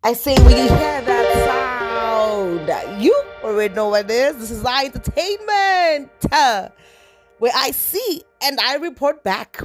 I say when you hear that sound, you already know what it is. This is our entertainment, where I see and I report back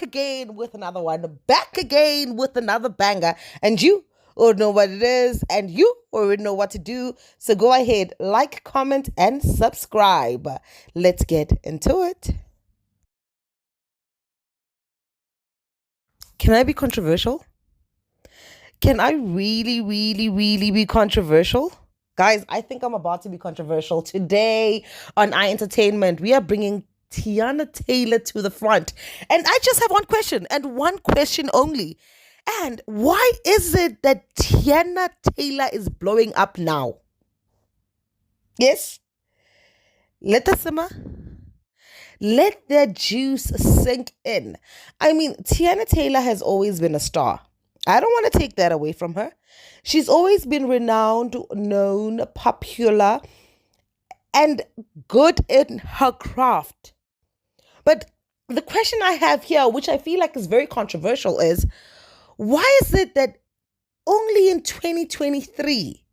again with another one, back again with another banger, and you already know what it is, and you already know what to do. So go ahead, like, comment, and subscribe. Let's get into it. Can I be controversial? Can I really, really, really be controversial? Guys, I think I'm about to be controversial. Today on our entertainment, we are bringing Tenyana Taylor to the front. And I just have one question and one question only. And why is it that Tenyana Taylor is blowing up now? Yes? Let the simmer. Let the juice sink in. I mean, Tenyana Taylor has always been a star. I don't want to take that away from her. She's always been renowned, known, popular, and good in her craft. But the question I have here, which I feel like is very controversial, is why is it that only in 2023,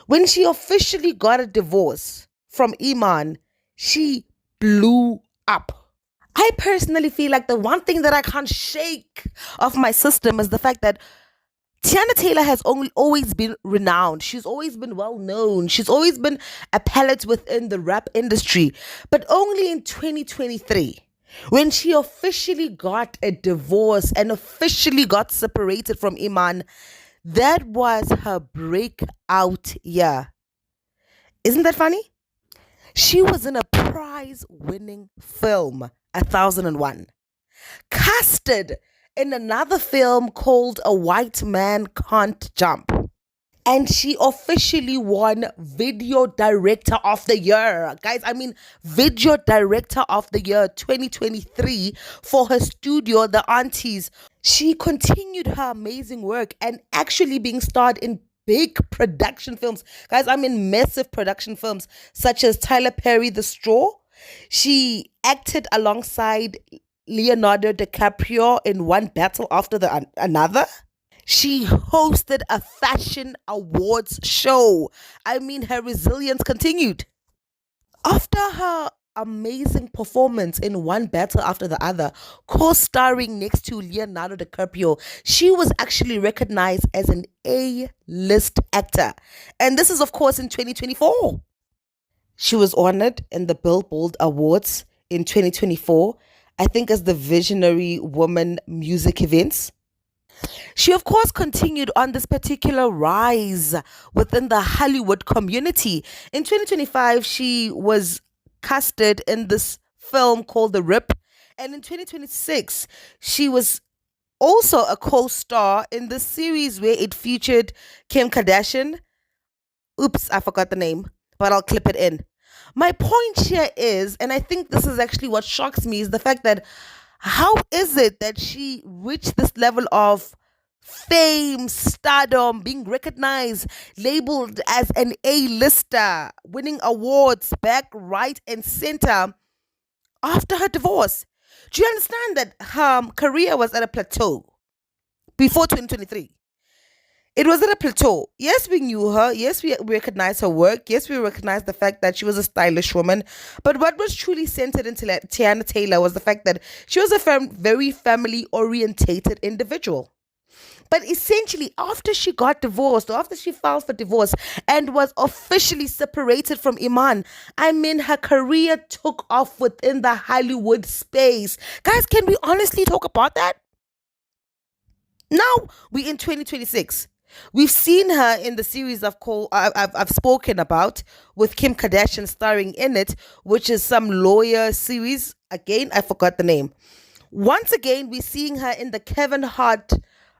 when she officially got a divorce from Iman, she blew up? I personally feel like the one thing that I can't shake off my system is the fact that Tenyana Taylor has always been renowned. She's always been well known. She's always been a palette within the rap industry. But only in 2023, when she officially got a divorce and officially got separated from Iman, that was her breakout year. Isn't that funny? She was in a prize winning film, 1001, casted in another film called A White Man Can't Jump. And she officially won Video Director of the Year. Guys, I mean, Video Director of the Year 2023 for her studio, The Aunties. She continued her amazing work and actually being starred in big production films. Guys, I mean, massive production films such as Tyler Perry, The Straw. She acted alongside Leonardo DiCaprio in one battle after another. She hosted a fashion awards show. I mean, her resilience continued. After her amazing performance in one battle after the other, co-starring next to Leonardo DiCaprio, she was actually recognized as an A-list actor. And this is, of course, in 2024. She was honored in the Billboard Awards in 2024, I think as the Visionary Woman Music Events. She, of course, continued on this particular rise within the Hollywood community. In 2025, she was casted in this film called The Rip. And in 2026, she was also a co star in the series where it featured Kim Kardashian. Oops, I forgot the name, but I'll clip it in. My point here is, and I think this is actually what shocks me, is the fact that how is it that she reached this level of fame, stardom, being recognized, labeled as an A-lister, winning awards back, right, and center after her divorce? Do you understand that her career was at a plateau before 2023? It was at a plateau. Yes, we knew her. Yes, we recognized her work. Yes, we recognized the fact that she was a stylish woman. But what was truly centered into Tenyana Taylor was the fact that she was a very family orientated individual. But essentially, after she got divorced, or after she filed for divorce and was officially separated from Iman, I mean, her career took off within the Hollywood space. Guys, can we honestly talk about that? Now we in 2026. We've seen her in the series I've spoken about with Kim Kardashian starring in it, which is some lawyer series. Again, I forgot the name. Once again, we're seeing her in the Kevin Hart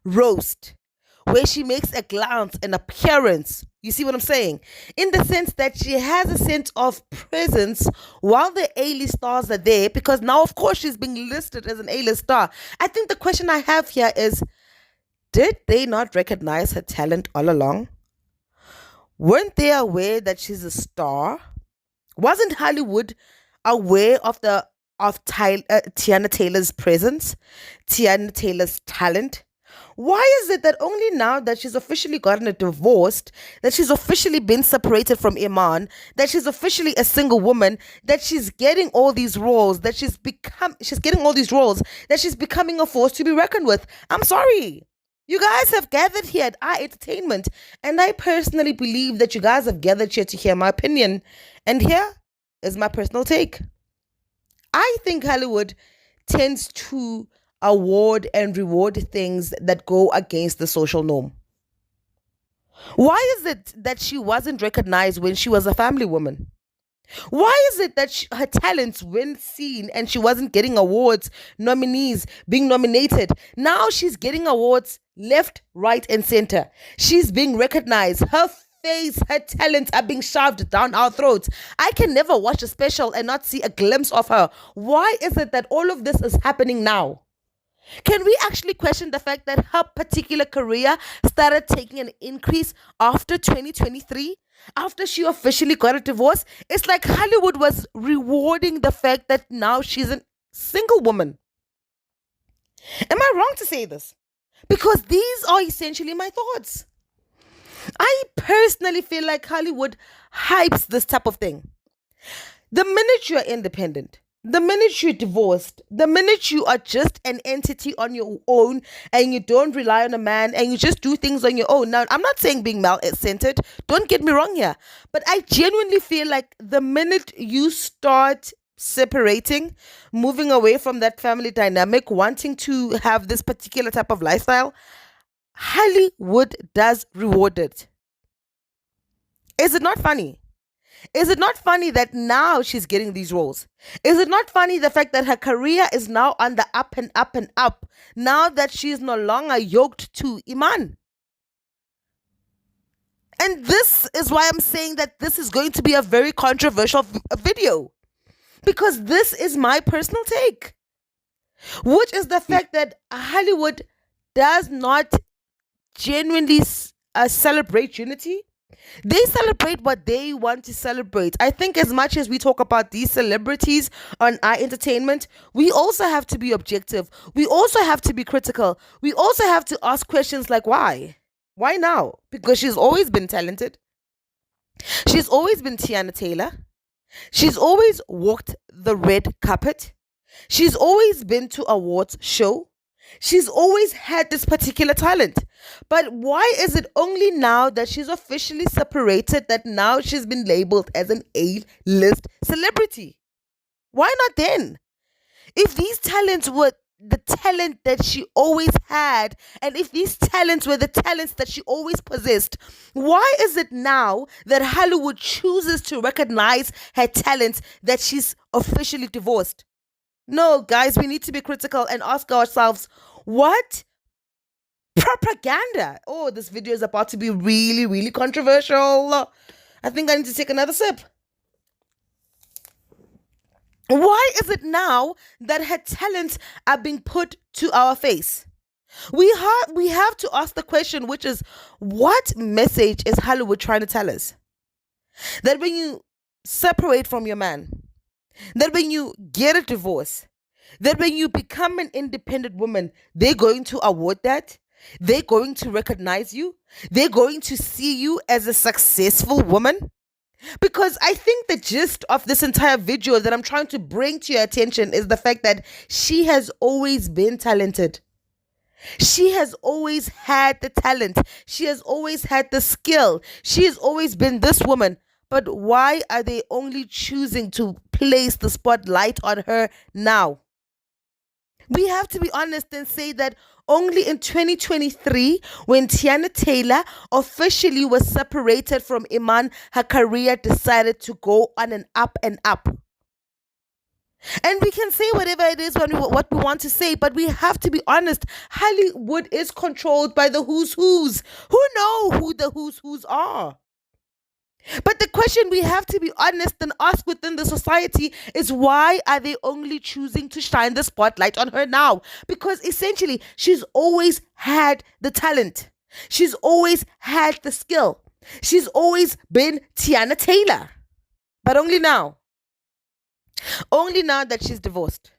roast, where she makes a glance, an appearance. You see what I'm saying? In the sense that she has a sense of presence while the A-list stars are there, because now, of course, she's being listed as an A-list star. I think the question I have here is, did they not recognize her talent all along? Weren't they aware that she's a star? Wasn't Hollywood aware of Tenyana Taylor's presence, Tenyana Taylor's talent? Why is it that only now that she's officially gotten a divorce, that she's officially been separated from Iman, that she's officially a single woman, that she's getting all these roles, that she's getting all these roles, that she's becoming a force to be reckoned with? I'm sorry. You guys have gathered here at our entertainment, and I personally believe that you guys have gathered here to hear my opinion. And here is my personal take. I think Hollywood tends to award and reward things that go against the social norm. Why is it that she wasn't recognized when she was a family woman? Why is it that her talents weren't seen and she wasn't getting awards, nominees, being nominated? Now she's getting awards left, right, and center. She's being recognized. Her face, her talents are being shoved down our throats. I can never watch a special and not see a glimpse of her. Why is it that all of this is happening now? Can we actually question the fact that her particular career started taking an increase after 2023? After she officially got a divorce? It's like Hollywood was rewarding the fact that now she's a single woman. Am I wrong to say this? Because these are essentially my thoughts. I personally feel like Hollywood hypes this type of thing. The minute you're independent, the minute you're divorced, the minute you are just an entity on your own and you don't rely on a man and you just do things on your own. Now, I'm not saying being male centered, don't get me wrong here, but I genuinely feel like the minute you start separating, moving away from that family dynamic, wanting to have this particular type of lifestyle, Hollywood does reward it. Is it not funny? Is it not funny that now she's getting these roles? Is it not funny the fact that her career is now on the up and up and up now that she's no longer yoked to Iman? And this is why I'm saying that this is going to be a very controversial video, because this is my personal take, which is the fact that Hollywood does not genuinely celebrate unity. They celebrate what they want to celebrate. I think as much as we talk about these celebrities on our entertainment, we also have to be objective. We also have to be critical. We also have to ask questions like why? Why now? Because she's always been talented. She's always been Tenyana Taylor. She's always walked the red carpet. She's always been to awards show. She's always had this particular talent. But why is it only now that she's officially separated that now she's been labeled as an A-list celebrity? Why not then? If these talents were the talent that she always had, and if these talents were the talents that she always possessed, why is it now that Hollywood chooses to recognize her talents that she's officially divorced? No, guys, we need to be critical and ask ourselves, what propaganda? Oh, this video is about to be really, really controversial. I think I need to take another sip. Why is it now that her talents are being put to our face? We have to ask the question, which is, what message is Hollywood trying to tell us? That when you separate from your man, that when you get a divorce, that when you become an independent woman, they're going to award that. They're going to recognize you. They're going to see you as a successful woman. Because I think the gist of this entire video that I'm trying to bring to your attention is the fact that she has always been talented. She has always had the talent. She has always had the skill. She has always been this woman. But why are they only choosing to place the spotlight on her now? We have to be honest and say that only in 2023, when Tenyana Taylor officially was separated from Iman, her career decided to go on an up and up. And we can say whatever it is what we want to say, but we have to be honest. Hollywood is controlled by the who's who's. Who know who the who's who's are? But the question we have to be honest and ask within the society is, why are they only choosing to shine the spotlight on her now? Because essentially, she's always had the talent. She's always had the skill. She's always been Tenyana Taylor. But only now. Only now that she's divorced.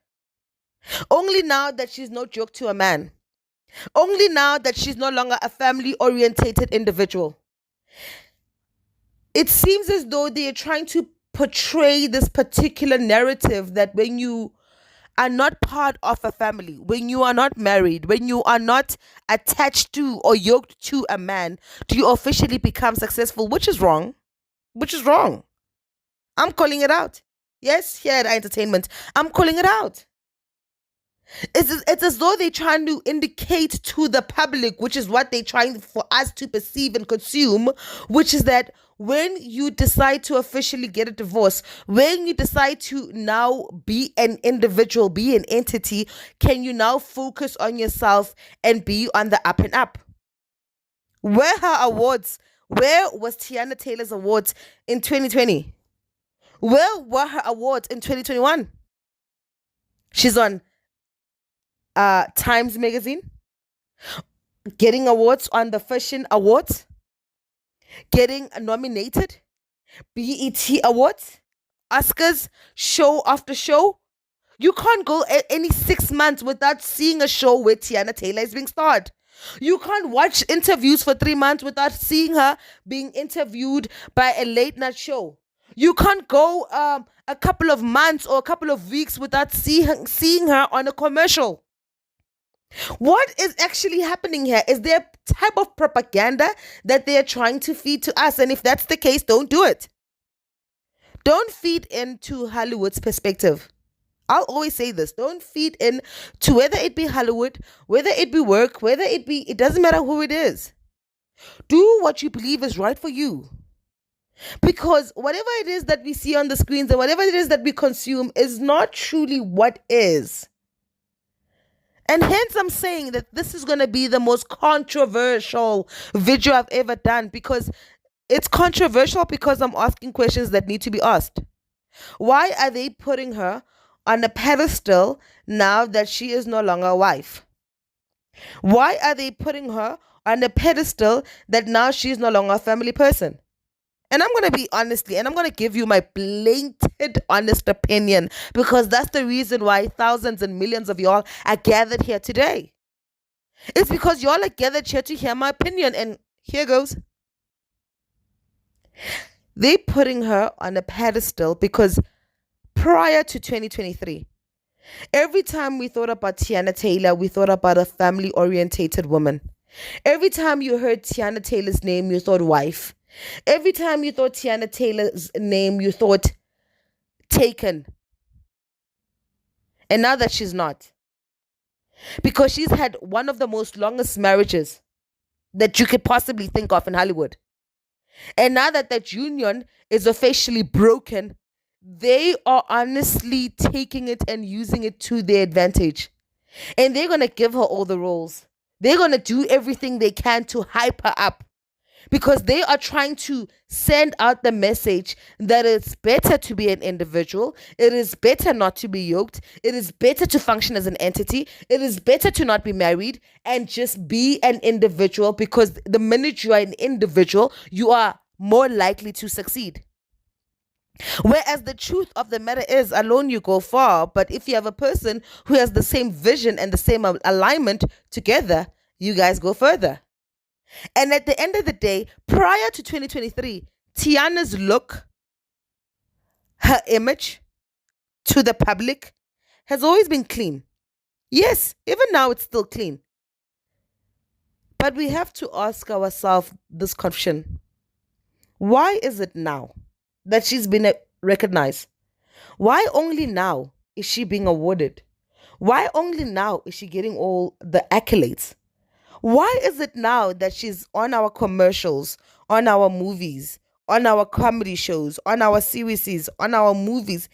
Only now that she's no joke to a man. Only now that she's no longer a family orientated individual. It seems as though they are trying to portray this particular narrative that when you are not part of a family, when you are not married, when you are not attached to or yoked to a man, do you officially become successful, which is wrong. Which is wrong. I'm calling it out. Yes, here at Entertainment, I'm calling it out. It's as though they're trying to indicate to the public, which is what they're trying for us to perceive and consume, which is that when you decide to officially get a divorce, when you decide to now be an individual, be an entity, can you now focus on yourself and be on the up and up? Where her awards? Where was Tiana Taylor's awards in 2020? Where were her awards in 2021? She's on Times Magazine, getting awards on the Fashion Awards, getting nominated, BET Awards, Oscars, show after show. You can't go any 6 months without seeing a show where Tiana Taylor is being starred. You can't watch interviews for 3 months without seeing her being interviewed by a late night show. You can't go a couple of months or a couple of weeks without seeing her on a commercial. What is actually happening here? Is there a type of propaganda that they are trying to feed to us? And if that's the case, don't do it. Don't feed into Hollywood's perspective. I'll always say this. Don't feed in to whether it be Hollywood, whether it be work, it doesn't matter who it is. Do what you believe is right for you. Because whatever it is that we see on the screens and whatever it is that we consume is not truly what is. And hence I'm saying that this is going to be the most controversial video I've ever done, because it's controversial because I'm asking questions that need to be asked. Why are they putting her on a pedestal now that she is no longer a wife? Why are they putting her on a pedestal that now she is no longer a family person? And I'm going to be honestly, and I'm going to give you my blatant, honest opinion, because that's the reason why thousands and millions of y'all are gathered here today. It's because y'all are gathered here to hear my opinion. And here goes. They putting her on a pedestal because prior to 2023, every time we thought about Tiana Taylor, we thought about a family-orientated woman. Every time you heard Tiana Taylor's name, you thought wife. Every time you thought Tiana Taylor's name, you thought taken. And now that she's not. Because she's had one of the most longest marriages that you could possibly think of in Hollywood. And now that that union is officially broken, they are honestly taking it and using it to their advantage. And they're going to give her all the roles. They're going to do everything they can to hype her up. Because they are trying to send out the message that it's better to be an individual. It is better not to be yoked. It is better to function as an entity. It is better to not be married and just be an individual, because the minute you are an individual, you are more likely to succeed. Whereas the truth of the matter is, alone you go far. But if you have a person who has the same vision and the same alignment, together, you guys go further. And at the end of the day, prior to 2023, Tiana's look, her image to the public has always been clean. Yes, even now it's still clean. But we have to ask ourselves this question. Why is it now that she's been recognized? Why only now is she being awarded? Why only now is she getting all the accolades? Why is it now that she's on our commercials, on our movies, on our comedy shows, on our series, on our movies,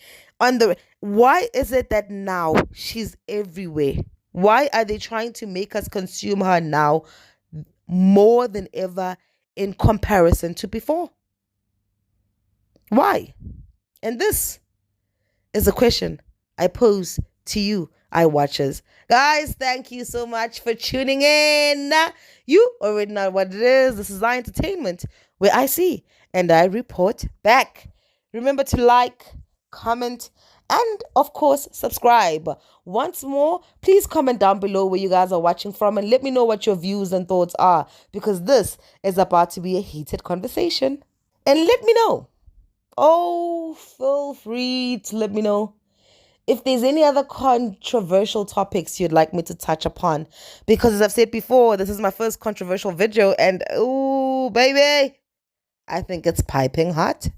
why is it that now she's everywhere? Why are they trying to make us consume her now more than ever in comparison to before? Why? And this is a question I pose to you, watchers. Guys, thank you so much for tuning in. You already know what it is. This is our entertainment, where I see and I report back. Remember to like, comment, and of course, subscribe. Once more, please comment down below where you guys are watching from and let me know what your views and thoughts are, because this is about to be a heated conversation. And let me know. Oh, feel free to let me know if there's any other controversial topics you'd like me to touch upon. Because as I've said before, this is my first controversial video, and ooh, baby, I think it's piping hot.